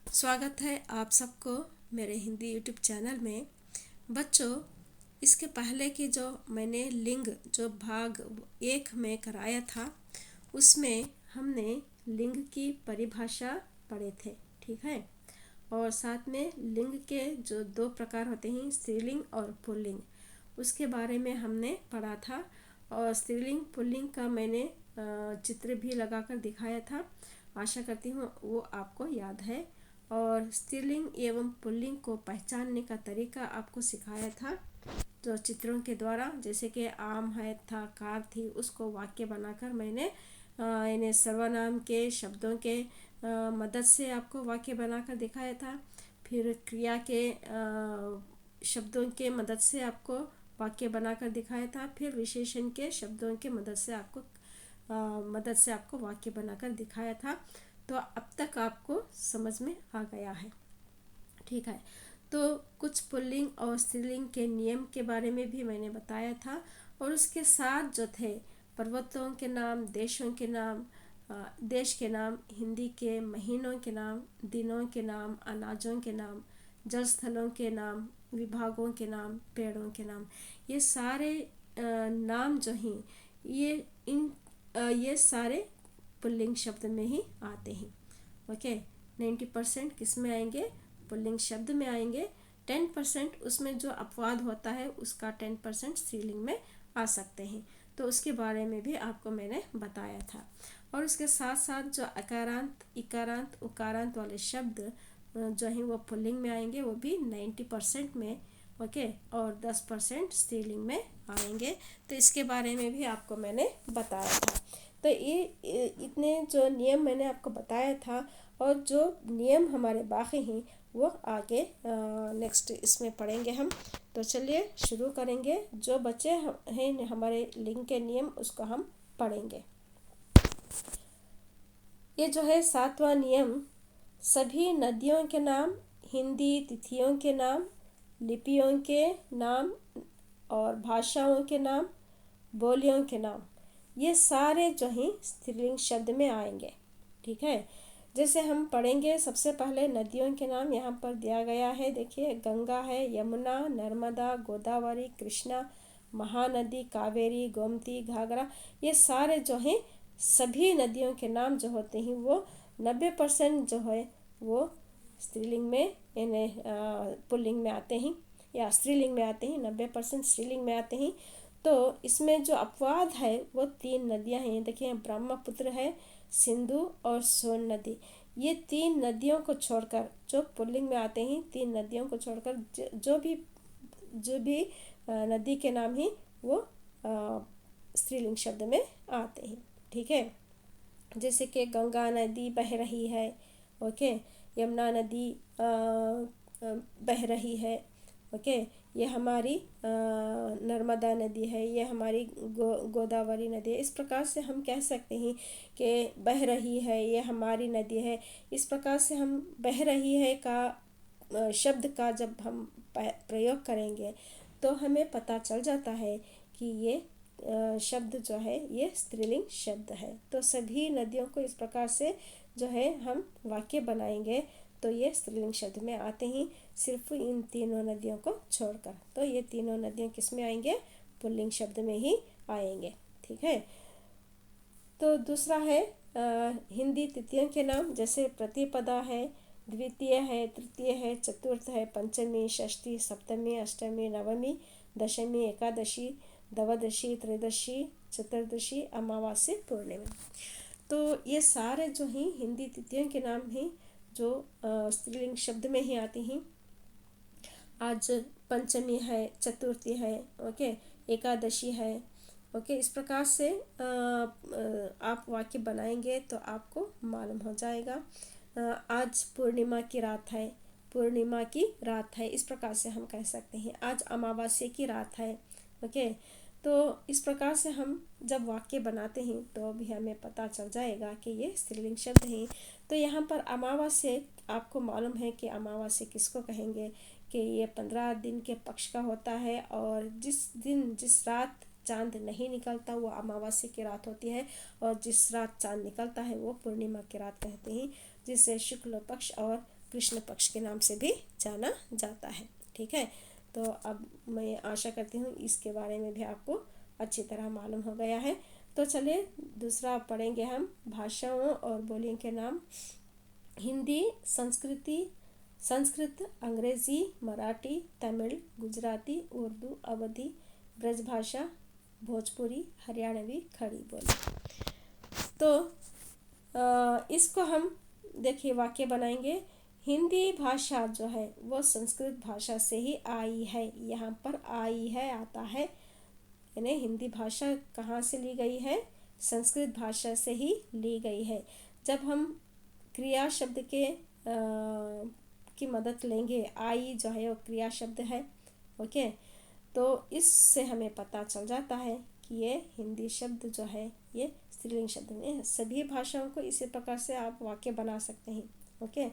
स्वागत है आप सबको मेरे हिंदी यूट्यूब चैनल में। बच्चों, इसके पहले की जो मैंने लिंग जो भाग 1 में कराया था, उसमें हमने लिंग की परिभाषा पढ़े थे, ठीक है। और साथ में लिंग के जो 2 प्रकार होते हैं, स्त्रीलिंग और पुल्लिंग, उसके बारे में हमने पढ़ा था। और स्त्रीलिंग पुल्लिंग का मैंने चित्र भी लगाकर दिखाया था। आशा करती हूँ वो आपको याद है। और स्त्रीलिंग एवं पुल्लिंग को पहचानने का तरीका आपको सिखाया था, जो चित्रों के द्वारा, जैसे कि आम है था, कार थी, उसको वाक्य बनाकर मैंने इन्हें सर्वनाम के शब्दों के मदद से आपको वाक्य बनाकर दिखाया था। फिर क्रिया के शब्दों के मदद से आपको वाक्य बनाकर दिखाया था। फिर विशेषण के शब्दों के मदद से आपको वाक्य बनाकर दिखाया था। तो अब तक आपको समझ में आ गया है, ठीक है। तो कुछ पुल्लिंग और स्त्रीलिंग के नियम के बारे में भी मैंने बताया था। और उसके साथ जो थे पर्वतों के नाम, देशों के नाम, देश के नाम, हिंदी के महीनों के नाम, दिनों के नाम, अनाजों के नाम, जल स्थलों के नाम, विभागों के नाम, पेड़ों के नाम, ये सारे नाम जो हैं, ये सारे पुल्लिंग शब्द में ही आते हैं। ओके, 90% किस में आएंगे? पुल्लिंग शब्द में आएंगे। 10% उसमें जो अपवाद होता है उसका 10% स्त्रीलिंग में आ सकते हैं। तो उसके बारे में भी आपको मैंने बताया था। और उसके साथ साथ जो अकारांत, इकारांत, उकारांत वाले शब्द जो हैं वो पुल्लिंग में आएंगे, वो भी 90% में, ओके, और 10% स्त्रीलिंग में आएंगे। तो इसके बारे में भी आपको मैंने बताया था। तो ये इतने जो नियम मैंने आपको बताया था, और जो नियम हमारे बाकी हैं वो आगे नेक्स्ट इसमें पढ़ेंगे हम। तो चलिए शुरू करेंगे। जो बचे हैं हमारे लिंग के नियम, उसको हम पढ़ेंगे। ये जो है 7वां नियम, सभी नदियों के नाम, हिंदी तिथियों के नाम, लिपियों के नाम और भाषाओं के नाम, बोलियों के नाम, ये सारे जो हैं स्त्रीलिंग शब्द में आएंगे, ठीक है। जैसे हम पढ़ेंगे, सबसे पहले नदियों के नाम यहाँ पर दिया गया है। देखिए, गंगा है, यमुना, नर्मदा, गोदावरी, कृष्णा, महानदी, कावेरी, गोमती, घाघरा, ये सारे जो हैं सभी नदियों के नाम जो होते हैं वो 90% जो है वो स्त्रीलिंग में, यानी पुल्लिंग में आते हैं, या स्त्रीलिंग में आते हैं। 90% स्त्रीलिंग में आते हैं। तो इसमें जो अपवाद है वो 3 नदियां हैं। देखिए, ब्रह्मपुत्र है, सिंधु और सोन नदी। ये 3 नदियों को छोड़कर जो पुल्लिंग में आते हैं, 3 नदियों को छोड़कर जो भी नदी के नाम हैं वो स्त्रीलिंग शब्द में आते हैं, ठीक है। जैसे कि गंगा नदी बह रही है, ओके, यमुना नदी बह रही है, ओके, ये हमारी नर्मदा नदी है, ये हमारी गोदावरी नदी है। इस प्रकार से हम कह सकते हैं कि बह रही है, ये हमारी नदी है। इस प्रकार से हम बह रही है का शब्द का जब हम प्रयोग करेंगे तो हमें पता चल जाता है कि ये शब्द जो है ये स्त्रीलिंग शब्द है। तो सभी नदियों को इस प्रकार से जो है हम वाक्य बनाएंगे तो ये स्त्रीलिंग शब्द में आते हैं, सिर्फ इन 3 नदियों को छोड़कर। तो ये 3 नदियाँ किस में आएंगे? पुल्लिंग शब्द में ही आएंगे, ठीक है। तो दूसरा है हिंदी तिथियों के नाम। जैसे प्रतिपदा है, द्वितीय है, तृतीय है, चतुर्थ है, पंचमी, षष्ठी, सप्तमी, अष्टमी, नवमी, दशमी, एकादशी, द्वादशी, त्रयोदशी, चतुर्दशी, अमावास्या, पूर्णिमा। तो ये सारे जो हैं हिंदी तिथियों के नाम हैं जो स्त्रीलिंग शब्द में ही आती हैं। आज पंचमी है, चतुर्थी है, ओके, एकादशी है, ओके। इस प्रकार से आप वाक्य बनाएंगे तो आपको मालूम हो जाएगा। आज पूर्णिमा की रात है, पूर्णिमा की रात है, इस प्रकार से हम कह सकते हैं। आज अमावास्या की रात है, ओके। तो इस प्रकार से हम जब वाक्य बनाते हैं तो भी हमें पता चल जाएगा कि ये स्त्रीलिंग शब्द हैं। तो यहाँ पर अमावास्या, आपको मालूम है कि अमावास्या किसको कहेंगे, कि ये 15 दिन के पक्ष का होता है, और जिस रात चांद नहीं निकलता वो अमावस्या की रात होती है, और जिस रात चांद निकलता है वो पूर्णिमा की रात कहते हैं, जिसे शुक्ल पक्ष और कृष्ण पक्ष के नाम से भी जाना जाता है। ठीक है, तो अब मैं आशा करती हूँ इसके बारे में भी आपको अच्छी तरह मालूम हो गया है। तो चलिए दूसरा पढ़ेंगे हम भाषाओं और बोलियों के नाम। हिंदी, संस्कृत, अंग्रेजी, मराठी, तमिल, गुजराती, उर्दू, अवधी, ब्रजभाषा, भोजपुरी, हरियाणवी, खड़ी बोली। तो इसको हम देखिए वाक्य बनाएंगे। हिंदी भाषा जो है वो संस्कृत भाषा से ही आई है। यहाँ पर आई है आता है, यानी हिंदी भाषा कहाँ से ली गई है? संस्कृत भाषा से ही ली गई है। जब हम क्रिया शब्द के की मदद लेंगे, आई जो है वो क्रिया शब्द है। ओके, तो इससे हमें पता चल जाता है कि ये हिंदी शब्द जो है ये स्त्रीलिंग शब्द में। सभी भाषाओं को इसी प्रकार से आप वाक्य बना सकते हैं। ओके,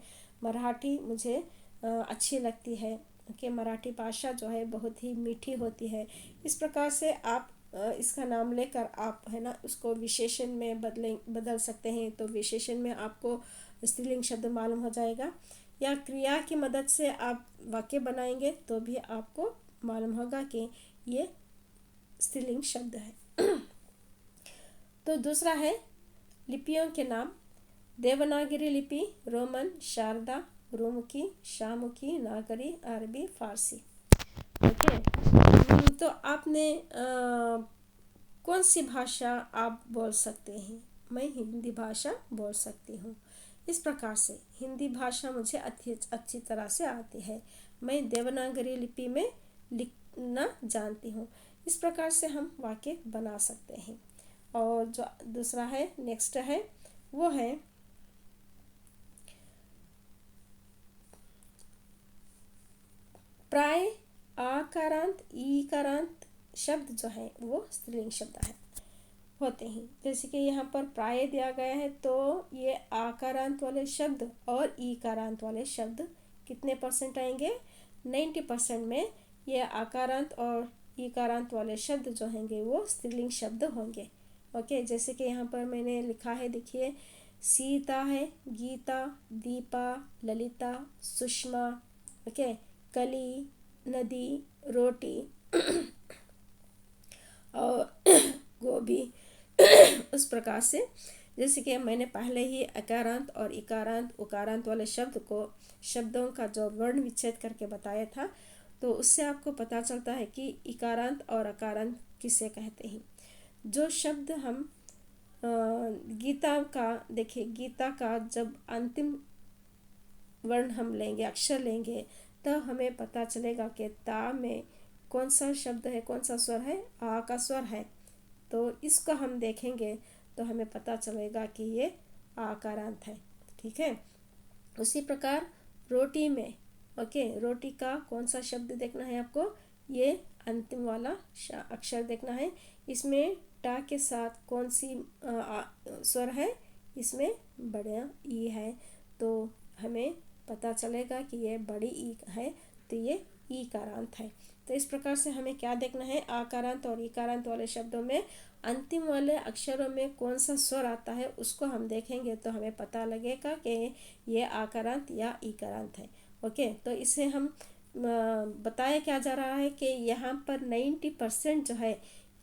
मराठी मुझे अच्छी लगती है। ओके, मराठी भाषा जो है बहुत ही मीठी होती है। इस प्रकार से आप इसका नाम लेकर आप है ना उसको विशेषण में बदल सकते हैं। तो विशेषण में आपको स्त्रीलिंग शब्द मालूम हो जाएगा, या क्रिया की मदद से आप वाक्य बनाएंगे तो भी आपको मालूम होगा कि ये स्त्रीलिंग शब्द है। तो दूसरा है लिपियों के नाम। देवनागरी लिपि, रोमन, शारदा, गुरुमुखी, शाहमुखी, नागरी, अरबी, फारसी। ओके, तो आपने कौन सी भाषा आप बोल सकते हैं? मैं हिंदी भाषा बोल सकती हूँ। इस प्रकार से हिंदी भाषा मुझे अच्छी तरह से आती है। मैं देवनागरी लिपि में लिखना जानती हूँ। इस प्रकार से हम वाक्य बना सकते हैं। और जो दूसरा है, नेक्स्ट है, वो है प्राय आकारांत ईकारांत शब्द जो है वो स्त्रीलिंग शब्द है होते हैं। जैसे कि यहाँ पर प्राय दिया गया है, तो ये आकारांत वाले शब्द और ईकारांत वाले शब्द कितने परसेंट आएंगे? 90% में ये आकारांत और ईकारांत वाले शब्द जो होंगे वो स्त्रीलिंग शब्द होंगे। ओके, जैसे कि यहाँ पर मैंने लिखा है, देखिए, सीता है, गीता, दीपा, ललिता, सुषमा, ओके, कली, नदी, रोटी और गोभी। उस प्रकार से जैसे कि मैंने पहले ही अकारांत और इकारांत उकारांत वाले शब्दों का जो वर्ण विच्छेद करके बताया था, तो उससे आपको पता चलता है कि इकारांत और अकारांत किसे कहते हैं। जो शब्द हम गीता का, देखिए, गीता का जब अंतिम वर्ण हम लेंगे, अक्षर लेंगे, तो हमें पता चलेगा कि ता में कौन सा शब्द है, कौन सा स्वर है? आ का स्वर है। तो इसको हम देखेंगे तो हमें पता चलेगा कि ये आकारांत है। ठीक है, उसी प्रकार रोटी में, ओके, रोटी का कौन सा शब्द देखना है आपको? ये अंतिम वाला अक्षर देखना है। इसमें टा के साथ कौन सी स्वर है? इसमें बड़ा ई है। तो हमें पता चलेगा कि ये बड़ी ई है, तो ये ईकारांत है। तो इस प्रकार से हमें क्या देखना है? आकारांत और ईकारांत वाले शब्दों में अंतिम वाले अक्षरों में कौन सा स्वर आता है उसको हम देखेंगे तो हमें पता लगेगा कि ये आकारांत या ईकारांत है। ओके, तो इसे हम बताया क्या जा रहा है कि यहाँ पर 90% जो है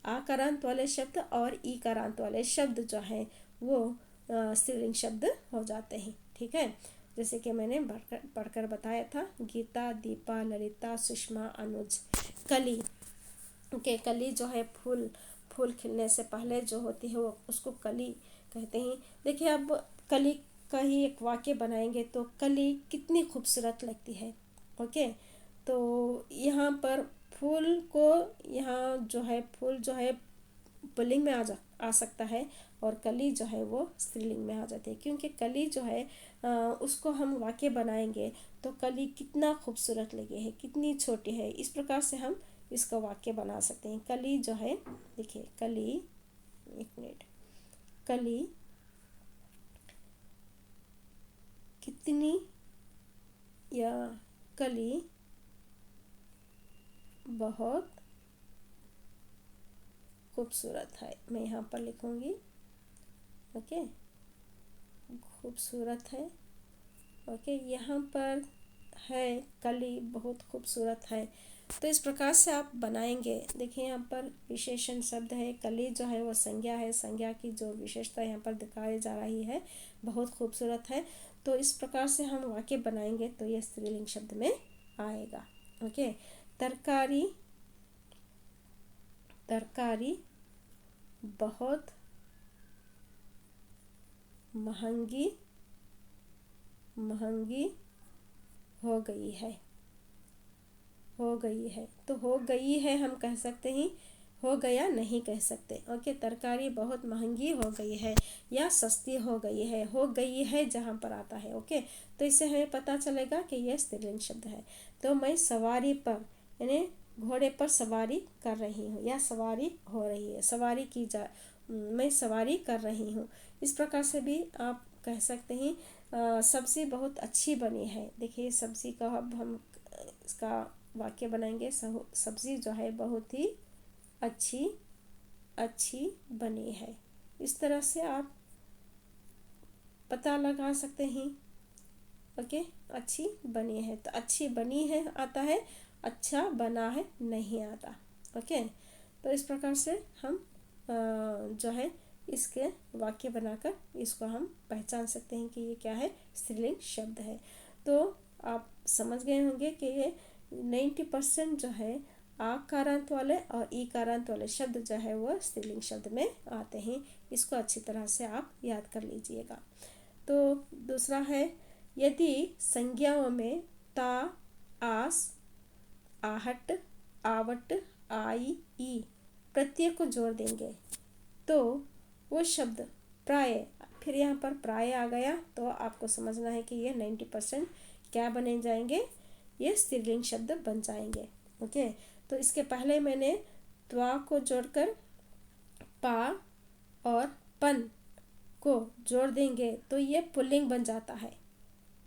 आकारांत वाले शब्द और ईकारांत वाले शब्द जो है वो स्त्रीलिंग शब्द हो जाते हैं। ठीक है, जैसे कि मैंने पढ़कर बताया था, गीता, दीपा, ललिता, सुषमा, अनुज, कली। ओके, कली जो है फूल खिलने से पहले जो होती है वो उसको कली कहते हैं। देखिए, अब कली का ही एक वाक्य बनाएंगे तो कली कितनी खूबसूरत लगती है। ओके, तो यहाँ पर फूल को, यहाँ जो है फूल जो है पुल्लिंग में आ सकता है और कली जो है वो स्त्रीलिंग में आ जाती है, क्योंकि कली जो है उसको हम वाक्य बनाएंगे तो कली कितना खूबसूरत लगे है, कितनी छोटी है। इस प्रकार से हम इसका वाक्य बना सकते हैं। कली जो है, देखिए, कली, एक मिनट, कली कितनी, या कली बहुत खूबसूरत है। मैं यहाँ पर लिखूंगी, ओके, खूबसूरत है ओके, यहाँ पर है कली, बहुत खूबसूरत है। तो इस प्रकार से आप बनाएंगे। देखिए यहाँ पर विशेषण शब्द है, कली जो है वो संज्ञा है, संज्ञा की जो विशेषता यहाँ पर दिखाई जा रही है बहुत खूबसूरत है। तो इस प्रकार से हम वाक्य बनाएंगे तो ये स्त्रीलिंग शब्द में आएगा। ओके, तरकारी, तरकारी बहुत महंगी, महंगी हो गई है, हो गई है। तो हो गई है हम कह सकते हैं, हो गया नहीं कह सकते। ओके, तरकारी बहुत महंगी हो गई है या सस्ती हो गई है, हो गई है जहाँ पर आता है। ओके, तो इससे हमें पता चलेगा कि यह स्त्रीलिंग शब्द है। तो मैं सवारी पर, यानी घोड़े पर सवारी कर रही हूँ या सवारी हो रही है, सवारी की जा, मैं सवारी कर रही हूँ। इस प्रकार से भी आप कह सकते हैं। सब्ज़ी बहुत अच्छी बनी है। देखिए सब्ज़ी का अब हम इसका वाक्य बनाएंगे। सब्ज़ी जो है बहुत ही अच्छी, अच्छी बनी है। इस तरह से आप पता लगा सकते हैं। ओके, अच्छी बनी है तो अच्छी बनी है आता है, अच्छा बना है नहीं आता। ओके, तो इस प्रकार से हम जो है इसके वाक्य बनाकर इसको हम पहचान सकते हैं कि ये क्या है, स्त्रीलिंग शब्द है। तो आप समझ गए होंगे कि ये 90% जो है आकारांत वाले और ईकारांत वाले शब्द जो है वो स्त्रीलिंग शब्द में आते हैं। इसको अच्छी तरह से आप याद कर लीजिएगा। तो दूसरा है, यदि संज्ञाओं में ता, आस, आहट, आवट, आई, ई प्रत्यय को जोड़ देंगे तो वो शब्द प्राय, फिर यहाँ पर प्राय आ गया तो आपको समझना है कि ये 90% क्या बने जाएंगे, ये स्त्रीलिंग शब्द बन जाएंगे। ओके, तो इसके पहले मैंने त्वा को जोड़कर पा और पन को जोड़ देंगे तो ये पुल्लिंग बन जाता है,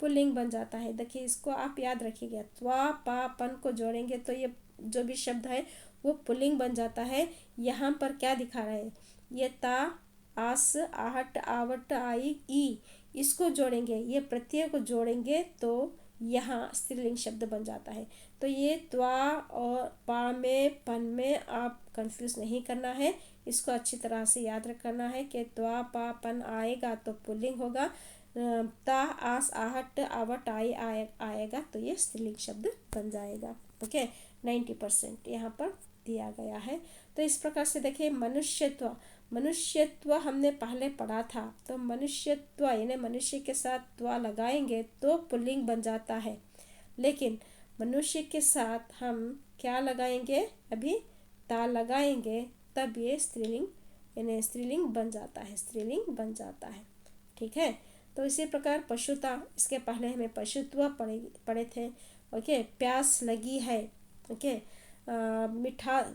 पुल्लिंग बन जाता है। देखिए इसको आप याद रखिएगा, त्वा पा पन को जोड़ेंगे तो ये जो भी शब्द है वो पुल्लिंग बन जाता है। यहाँ पर क्या दिखा रहा है, ये ता, आस, आहट, आवट, आई, ई इसको जोड़ेंगे, ये प्रत्यय को जोड़ेंगे तो यहाँ स्त्रीलिंग शब्द बन जाता है। तो ये त्वा और पा में, पन में आप कंफ्यूज नहीं करना है। इसको अच्छी तरह से याद रखना है कि त्वा पा पन आएगा तो पुल्लिंग होगा, ता, आस, आहट, आवट, आई आएगा तो ये स्त्रीलिंग शब्द बन जाएगा। ओके, 90% यहाँ पर दिया गया है। तो इस प्रकार से देखिए मनुष्यत्व, मनुष्यत्व हमने पहले पढ़ा था। तो मनुष्यत्व यानी मनुष्य के साथ त्वा लगाएंगे तो पुल्लिंग बन जाता है, लेकिन मनुष्य के साथ हम क्या लगाएंगे, अभी ता लगाएंगे तब ये स्त्रीलिंग यानी स्त्रीलिंग बन जाता है, स्त्रीलिंग बन जाता है। ठीक है, तो इसी प्रकार पशुता, इसके पहले हमें पशुत्व पढ़े थे। ओके, प्यास लगी है। ओके,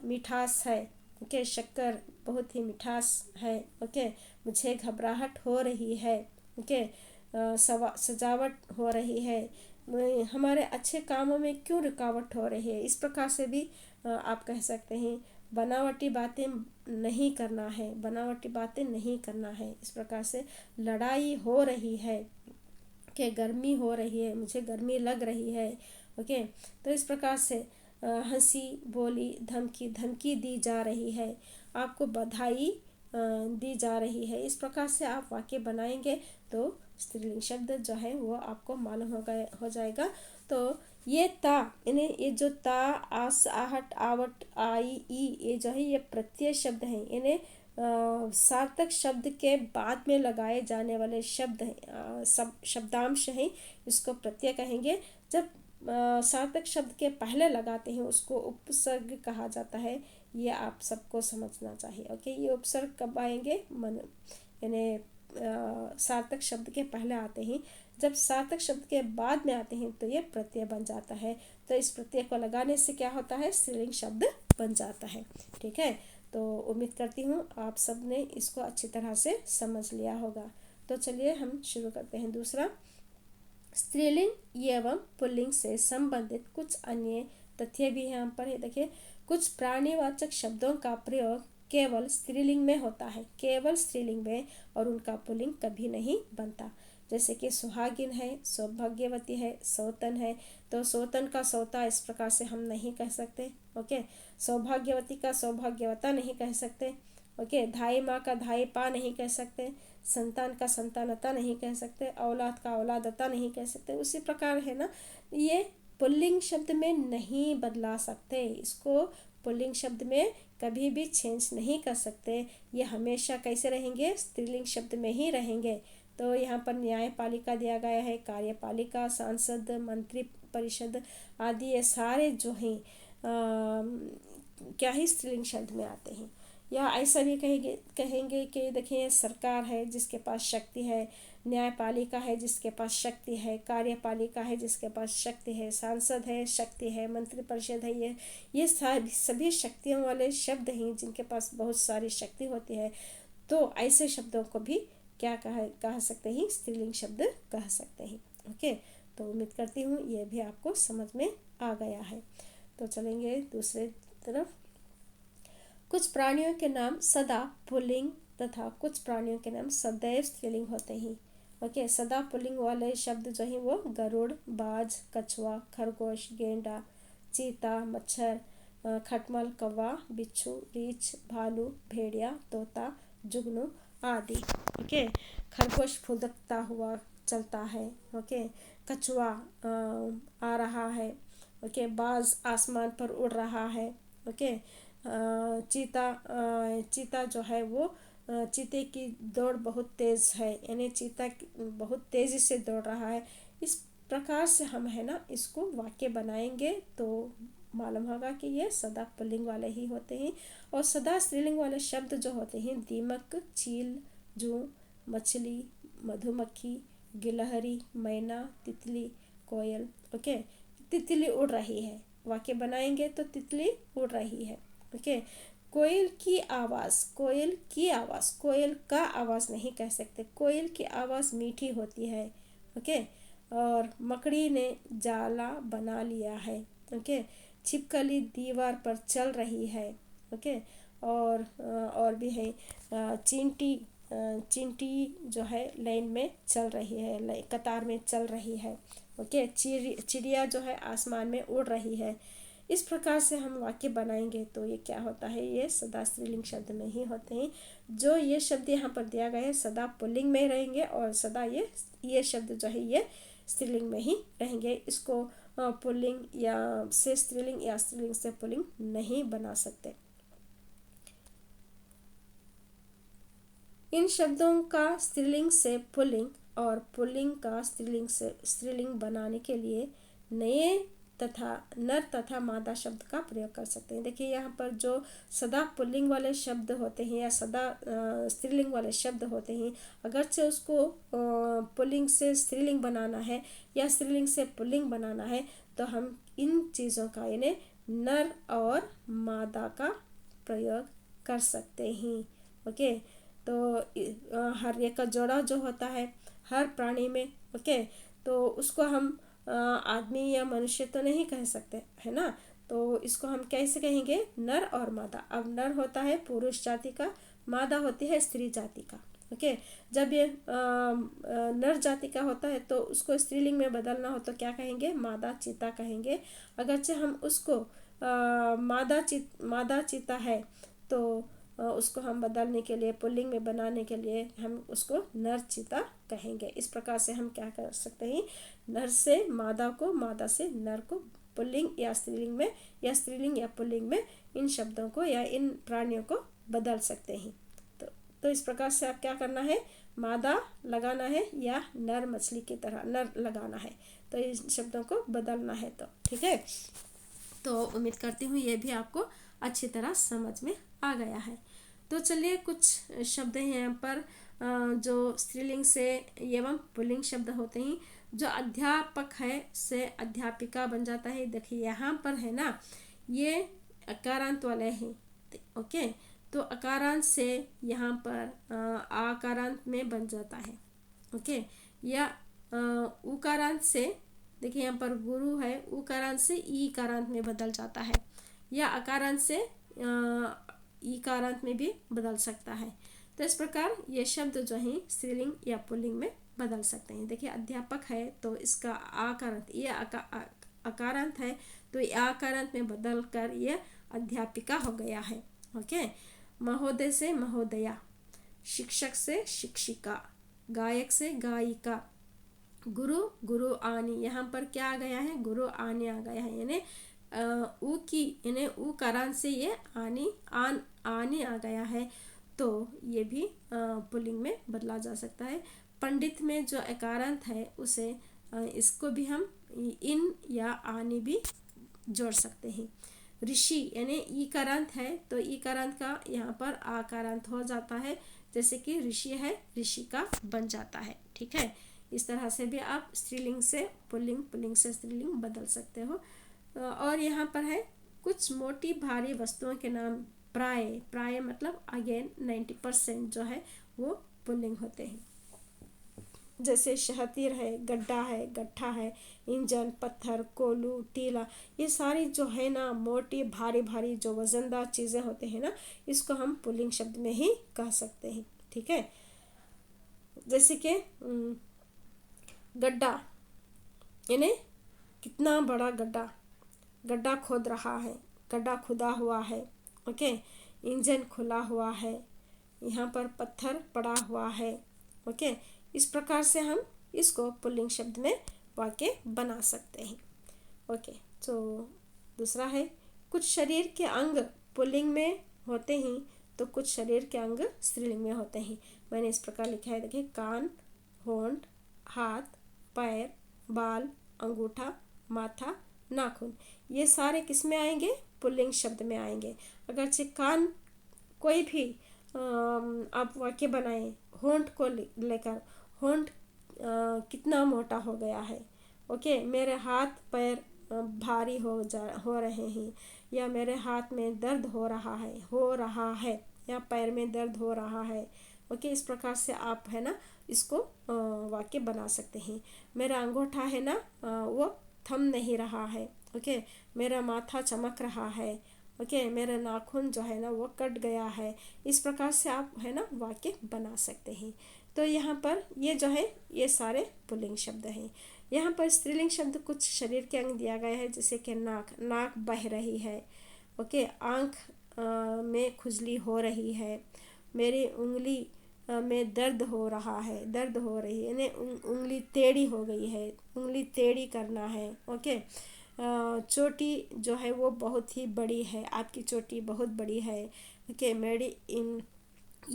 मिठास है। ओके, शक्कर बहुत ही मिठास है। ओके, मुझे घबराहट हो रही है। ओके, सजावट हो रही है, हमारे अच्छे कामों में क्यों रुकावट हो रही है। इस प्रकार से भी आप कह सकते हैं। बनावटी बातें नहीं करना है, बनावटी बातें नहीं करना है। इस प्रकार से लड़ाई हो रही है, कि गर्मी हो रही है, मुझे गर्मी लग रही है। ओके, तो इस प्रकार से हंसी बोली, धमकी, धमकी दी जा रही है, आपको बधाई दी जा रही है। इस प्रकार से आप वाक्य बनाएंगे तो स्त्रीलिंग शब्द जो है वो आपको मालूम हो जाएगा। तो ये ता यानी ये जो ता, आस, आहट, आवट, आई, ई ये जो है ये प्रत्यय शब्द हैं, यानी सार्थक शब्द के बाद में लगाए जाने वाले शब्द हैं, शब्दांश हैं, इसको प्रत्यय कहेंगे। जब सार्थक शब्द के पहले लगाते हैं उसको उपसर्ग कहा जाता है। ये आप सबको समझना चाहिए। ओके, ये उपसर्ग कब आएंगे, यानी सार्थक शब्द के पहले आते हैं। जब सार्थक शब्द के बाद में आते हैं तो ये प्रत्यय बन जाता है। तो इस प्रत्यय को लगाने से क्या होता है, स्त्रीलिंग शब्द बन जाता है। ठीक है, तो उम्मीद करती हूँ आप सब ने इसको अच्छी तरह से समझ लिया होगा। तो चलिए हम शुरू करते हैं। दूसरा, स्त्रीलिंग एवं पुल्लिंग से संबंधित कुछ अन्य तथ्य भी यहाँ पर है। देखिए, कुछ प्राणीवाचक शब्दों का प्रयोग केवल स्त्रीलिंग में होता है, केवल स्त्रीलिंग में, और उनका पुल्लिंग कभी नहीं बनता। जैसे कि सुहागिन है, सौभाग्यवती है, सौतन है। तो सौतन का सौता इस प्रकार से हम नहीं कह सकते। ओके, सौभाग्यवती का सौभाग्यवता नहीं कह सकते। ओके, धाई माँ का धाई पा नहीं कह सकते, संतान का संतानता नहीं कह सकते, औलाद का औलादता नहीं कह सकते। उसी प्रकार है ना, ये पुल्लिंग शब्द में नहीं बदला सकते, इसको पुल्लिंग शब्द में कभी भी चेंज नहीं कर सकते। ये हमेशा कैसे रहेंगे, स्त्रीलिंग शब्द में ही रहेंगे। तो यहाँ पर न्यायपालिका दिया गया है, कार्यपालिका, सांसद, मंत्री परिषद आदि ये सारे जो हैं क्या ही स्त्रीलिंग शब्द में आते हैं। या ऐसा भी कहेंगे कि देखिए सरकार है जिसके पास शक्ति है, न्यायपालिका है जिसके पास शक्ति है, कार्यपालिका है जिसके पास शक्ति है, सांसद है शक्ति है, मंत्री परिषद है, ये सभी शक्तियों वाले शब्द हैं जिनके पास बहुत सारी शक्ति होती है। तो ऐसे शब्दों को भी क्या कह सकते हैं, स्त्रीलिंग शब्द कह सकते हैं। ओके, तो उम्मीद करती हूँ ये भी आपको समझ में आ गया है। तो चलेंगे दूसरे तरफ। कुछ प्राणियों के नाम सदा पुल्लिंग तथा कुछ प्राणियों के नाम सदैव स्त्रीलिंग होते हैं। ओके, सदा पुल्लिंग वाले शब्द जो हैं वो गरुड़, बाज, कछुआ, खरगोश, गेंडा, चीता, मच्छर, खटमल, कौवा, बिच्छू, रीछ, भालू, भेड़िया, तोता, जुगनू आदि। ओके, खरगोश फुदकता हुआ चलता है। ओके, कछुआ आ रहा है। ओके, बाज आसमान पर उड़ रहा है। ओके, चीता जो है वो चीते की दौड़ बहुत तेज़ है, यानी चीता बहुत तेज़ी से दौड़ रहा है। इस प्रकार से हम है ना इसको वाक्य बनाएंगे तो मालूम होगा कि ये सदा पुल्लिंग वाले ही होते हैं। और सदा स्त्रीलिंग वाले शब्द जो होते हैं दीमक, चील, जू, मछली, मधुमक्खी, गिलहरी, मैना, तितली, कोयल। ओके, तितली उड़ रही है, वाक्य बनाएंगे तो तितली उड़ रही है। ओके, कोयल की आवाज़, कोयल की आवाज़, कोयल का आवाज़ नहीं कह सकते, कोयल की आवाज़ मीठी होती है। ओके, और मकड़ी ने जाला बना लिया है। ओके, छिपकली दीवार पर चल रही है। ओके, और भी है चींटी जो है लाइन में चल रही है, कतार में चल रही है। ओके, चिड़िया जो है आसमान में उड़ रही है। इस प्रकार से हम वाक्य बनाएंगे तो ये क्या होता है, ये सदा स्त्रीलिंग शब्द में ही होते हैं। जो ये शब्द यहाँ पर दिया गया है सदा पुल्लिंग में रहेंगे और सदा ये शब्द जो है ये स्त्रीलिंग में ही रहेंगे। इसको पुल्लिंग या से स्त्रीलिंग या स्त्रीलिंग से पुल्लिंग नहीं बना सकते। इन शब्दों का स्त्रीलिंग से पुल्लिंग और पुल्लिंग का स्त्रीलिंग से स्त्रीलिंग बनाने के लिए नए तथा नर तथा मादा शब्द का प्रयोग कर सकते हैं। देखिए यहाँ पर जो सदा पुल्लिंग वाले शब्द होते हैं या सदा स्त्रीलिंग वाले शब्द होते हैं, अगरचे उसको पुल्लिंग से स्त्रीलिंग बनाना है या स्त्रीलिंग से पुल्लिंग बनाना है तो हम इन चीज़ों का यानी नर और मादा का प्रयोग कर सकते हैं। ओके, तो हर एक का जोड़ा जो होता है हर प्राणी में, ओके, तो उसको हम आदमी या मनुष्य तो नहीं कह सकते है ना, तो इसको हम कैसे कहेंगे, नर और मादा। अब नर होता है पुरुष जाति का, मादा होती है स्त्री जाति का। ओके, जब ये नर जाति का होता है तो उसको स्त्रीलिंग में बदलना हो तो क्या कहेंगे, मादा चीता कहेंगे। अगरचे हम उसको मादा चीता है तो उसको हम बदलने के लिए पुल्लिंग में बनाने के लिए हम उसको नर चीता कहेंगे। इस प्रकार से हम क्या कर सकते हैं, नर से मादा को, मादा से नर को पुल्लिंग या स्त्रीलिंग में या स्त्रीलिंग या पुल्लिंग में इन शब्दों को या इन प्राणियों को बदल सकते हैं। तो इस प्रकार से आप क्या करना है, मादा लगाना है या नर मछली की तरह नर लगाना है, तो इन शब्दों को बदलना है। तो ठीक है, तो उम्मीद करती हूँ ये भी आपको अच्छी तरह समझ में आ गया है। तो चलिए कुछ शब्द हैं यहाँ पर जो स्त्रीलिंग से एवं पुल्लिंग शब्द होते हैं। जो अध्यापक है से अध्यापिका बन जाता है। देखिए यहाँ पर है ना ये अकारांत वाले हैं। ओके, तो अकारांत से यहाँ पर आकारांत में बन जाता है। ओके, या उकारांत से देखिए यहाँ पर गुरु है, उकारांत से ईकारांत में बदल जाता है, या अकारांत से ईकारांत में भी बदल सकता है। तो इस प्रकार ये शब्द जो है स्त्रीलिंग या पुल्लिंग में बदल सकते हैं। देखिए अध्यापक है तो इसका आकारांत, ये अकारांत है तो ये आकारांत में बदल कर ये अध्यापिका हो गया है। ओके, महोदय से महोदया, शिक्षक से शिक्षिका, गायक से गायिका, गुरु गुरु आनी, यहाँ पर क्या आ गया है, गुरु आनी आ गया है, यानी ऊ की, यानी ऊ करान से ये आनी आ गया है, तो ये भी पुल्लिंग में बदला जा सकता है। पंडित में जो एकारांत है उसे इसको भी हम इन या आनी भी जोड़ सकते हैं। ऋषि यानी ईकारांत है तो ईकारांत का यहाँ पर आकारांत हो जाता है, जैसे कि ऋषि है ऋषिका बन जाता है। ठीक है, इस तरह से भी आप स्त्रीलिंग से पुल्लिंग, पुल्लिंग से स्त्रीलिंग बदल सकते हो। और यहाँ पर है कुछ मोटी भारी वस्तुओं के नाम प्राय, प्राय मतलब अगेन 90% जो है वो पुल्लिंग होते हैं। जैसे शहतीर है, गड्ढा है, गट्ठा है, इंजन, पत्थर, कोलू, टीला, ये सारी जो है ना मोटी भारी भारी जो वजनदार चीज़ें होते हैं ना, इसको हम पुल्लिंग शब्द में ही कह सकते हैं। ठीक है, जैसे कि गड्ढा यानी कितना बड़ा गड्ढा, गड्ढा खोद रहा है, गड्ढा खुदा हुआ है। ओके, इंजन खुला हुआ है, यहाँ पर पत्थर पड़ा हुआ है। ओके, इस प्रकार से हम इसको पुल्लिंग शब्द में वाक्य बना सकते हैं। ओके, तो दूसरा है कुछ शरीर के अंग पुल्लिंग में होते हैं तो कुछ शरीर के अंग स्त्रीलिंग में होते हैं। मैंने इस प्रकार लिखा है, देखिए कान, होंठ, हाथ, पैर, बाल, अंगूठा, माथा, नाखून, ये सारे किस में आएंगे, पुल्लिंग शब्द में आएंगे। अगरचे कान कोई भी आप वाक्य बनाएं होंठ को लेकर, होंठ कितना मोटा हो गया है। ओके, मेरे हाथ पैर भारी हो रहे हैं, या मेरे हाथ में दर्द हो रहा है, या पैर में दर्द हो रहा है। ओके, इस प्रकार से आप है ना इसको वाक्य बना सकते हैं। मेरा अंगूठा है ना वो थम नहीं रहा है। ओके, मेरा माथा चमक रहा है। ओके, मेरा नाखून जो है ना वो कट गया है। इस प्रकार से आप है ना वाक्य बना सकते हैं। तो यहाँ पर ये जो है ये सारे पुल्लिंग शब्द हैं। यहाँ पर स्त्रीलिंग शब्द कुछ शरीर के अंग दिया गया है, जैसे कि नाक, नाक बह रही है। ओके, आँख में खुजली हो रही है, मेरी उंगली में दर्द हो रहा है, दर्द हो रही है, यानी उंगली टेढ़ी हो गई है, उंगली टेढ़ी करना है। ओके, चोटी जो है वो बहुत ही बड़ी है, आपकी चोटी बहुत बड़ी है। ओके, मेरी इन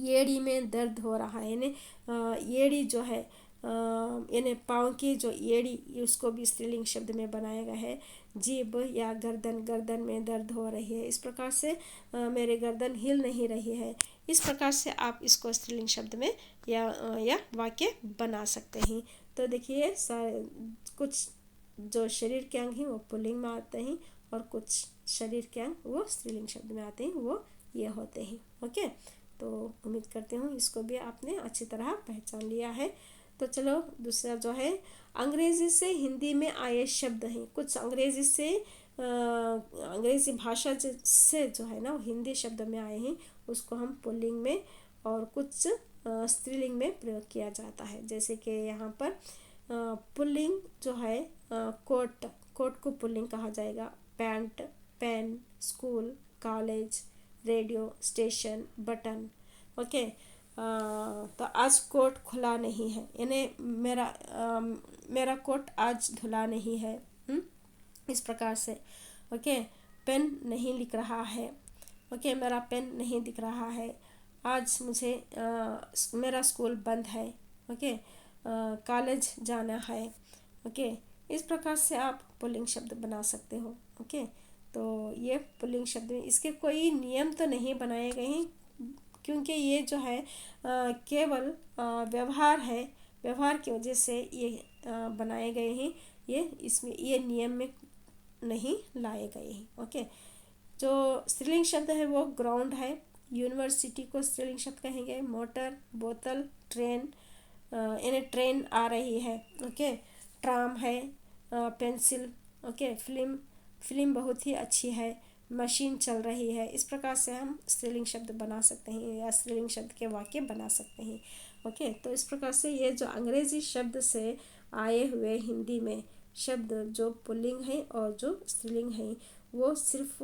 एड़ी में दर्द हो रहा है, यानी एड़ी जो है यानी पाँव की जो एड़ी, उसको भी स्त्रीलिंग शब्द में बनाया गया है। जीभ या गर्दन, गर्दन में दर्द हो रही है, इस प्रकार से मेरे गर्दन हिल नहीं रही है। इस प्रकार से आप इसको स्त्रीलिंग शब्द में या वाक्य बना सकते हैं। तो देखिए कुछ जो शरीर के अंग हैं वो पुल्लिंग में आते हैं और कुछ शरीर के अंग वो स्त्रीलिंग शब्द में आते हैं, वो ये होते हैं। ओके, तो उम्मीद करती हूँ इसको भी आपने अच्छी तरह पहचान लिया है। तो चलो दूसरा जो है अंग्रेजी से हिंदी में आए शब्द हैं। कुछ अंग्रेजी से अंग्रेजी भाषा से जो है ना हिंदी शब्द में आए हैं, उसको हम पुल्लिंग में और कुछ स्त्रीलिंग में प्रयोग किया जाता है। जैसे कि यहाँ पर पुल्लिंग जो है कोट, कोट को पुल्लिंग कहा जाएगा। Pant, pen, school, college, radio, station, button. Okay, तो आज कोट खुला नहीं है, यानी मेरा कोट आज धुला नहीं है। इस प्रकार से। ओके, पेन नहीं लिख रहा है। ओके, मेरा पेन नहीं दिख रहा है। आज मुझे मेरा स्कूल बंद है। ओके, कॉलेज जाना है। ओके, इस प्रकार से आप पुल्लिंग शब्द बना सकते हो। ओके, तो ये पुल्लिंग शब्द में इसके कोई नियम तो नहीं बनाए गए हैं, क्योंकि ये जो है केवल व्यवहार है, व्यवहार की वजह से ये बनाए गए हैं। ये इसमें ये नियम में नहीं लाए गए हैं। ओके, जो स्त्रीलिंग शब्द है वो ग्राउंड है, यूनिवर्सिटी को स्त्रीलिंग शब्द कहेंगे। मोटर, बोतल, ट्रेन, यानी ट्रेन आ रही है। ओके, ट्राम है, पेंसिल। ओके, फिल्म बहुत ही अच्छी है, मशीन चल रही है। इस प्रकार से हम स्त्रीलिंग शब्द बना सकते हैं या स्त्रीलिंग शब्द के वाक्य बना सकते हैं। ओके, तो इस प्रकार से ये जो अंग्रेजी शब्द से आए हुए हिंदी में शब्द जो पुल्लिंग है और जो स्त्रीलिंग है वो सिर्फ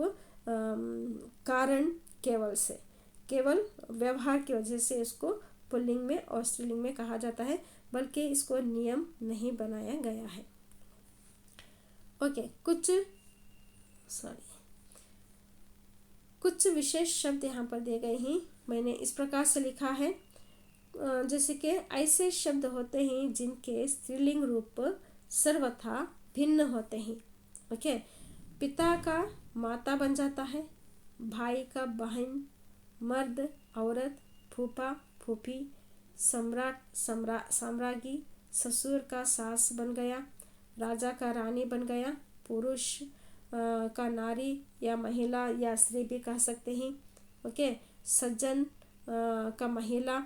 कारण केवल व्यवहार की वजह से इसको पुल्लिंग में और स्त्रीलिंग में कहा जाता है, बल्कि इसको नियम नहीं बनाया गया है। ओके, कुछ विशेष शब्द यहाँ पर दिए गए हैं। मैंने इस प्रकार से लिखा है, जैसे कि ऐसे शब्द होते हैं जिनके स्त्रीलिंग रूप सर्वथा भिन्न होते हैं। ओके, पिता का माता बन जाता है, भाई का बहन, मर्द औरत, फूफा फूफी, साम्राज्ञी, ससुर का सास बन गया, राजा का रानी बन गया, पुरुष का नारी या महिला या स्त्री भी कह सकते हैं। ओके, सज्जन का महिला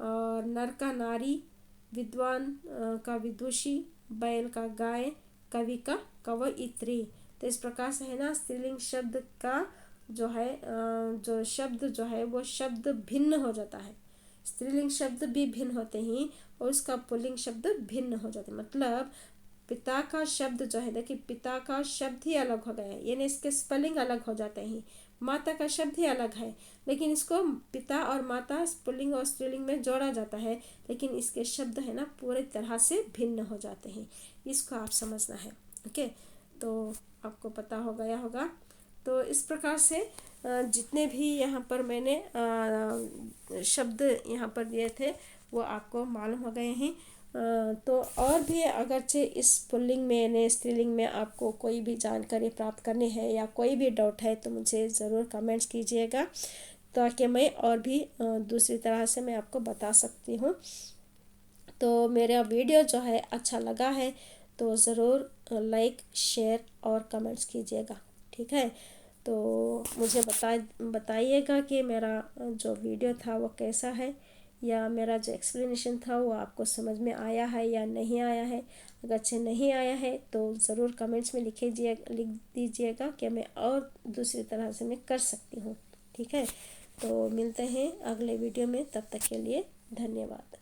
और नर का नारी, विद्वान का विदुषी, बैल का गाय, कवि का कवयित्री। तो इस प्रकार से है ना, स्त्रीलिंग शब्द का जो है जो शब्द जो है वो शब्द भिन्न हो जाता है। स्त्रीलिंग शब्द भी भिन्न होते हैं और उसका पुल्लिंग शब्द भिन्न हो जाते हैं। मतलब पिता का शब्द जो है, देखिए पिता का शब्द ही अलग हो गया है, यानी इसके स्पेलिंग अलग हो जाते हैं। माता का शब्द ही अलग है, लेकिन इसको पिता और माता पुल्लिंग और स्त्रीलिंग में जोड़ा जाता है, लेकिन इसके शब्द है ना पूरी तरह से भिन्न हो जाते हैं। इसको आप समझना है। ओके, तो आपको पता हो गया होगा। तो इस प्रकार से जितने भी यहाँ पर मैंने शब्द यहाँ पर दिए थे वो आपको मालूम हो गए हैं। तो और भी अगरचे इस पुल्लिंग में ने स्त्रीलिंग में आपको कोई भी जानकारी प्राप्त करनी है या कोई भी डाउट है तो मुझे ज़रूर कमेंट्स कीजिएगा, ताकि मैं और भी दूसरी तरह से मैं आपको बता सकती हूँ। तो मेरा वीडियो जो है अच्छा लगा है तो ज़रूर लाइक, शेयर और कमेंट्स कीजिएगा, ठीक है। तो मुझे बताइएगा कि मेरा जो वीडियो था वो कैसा है, या मेरा जो एक्सप्लेनेशन था वो आपको समझ में आया है या नहीं आया है। अगर अच्छे नहीं आया है तो ज़रूर कमेंट्स में लिख दीजिएगा कि मैं और दूसरी तरह से मैं कर सकती हूँ, ठीक है। तो मिलते हैं अगले वीडियो में, तब तक के लिए धन्यवाद।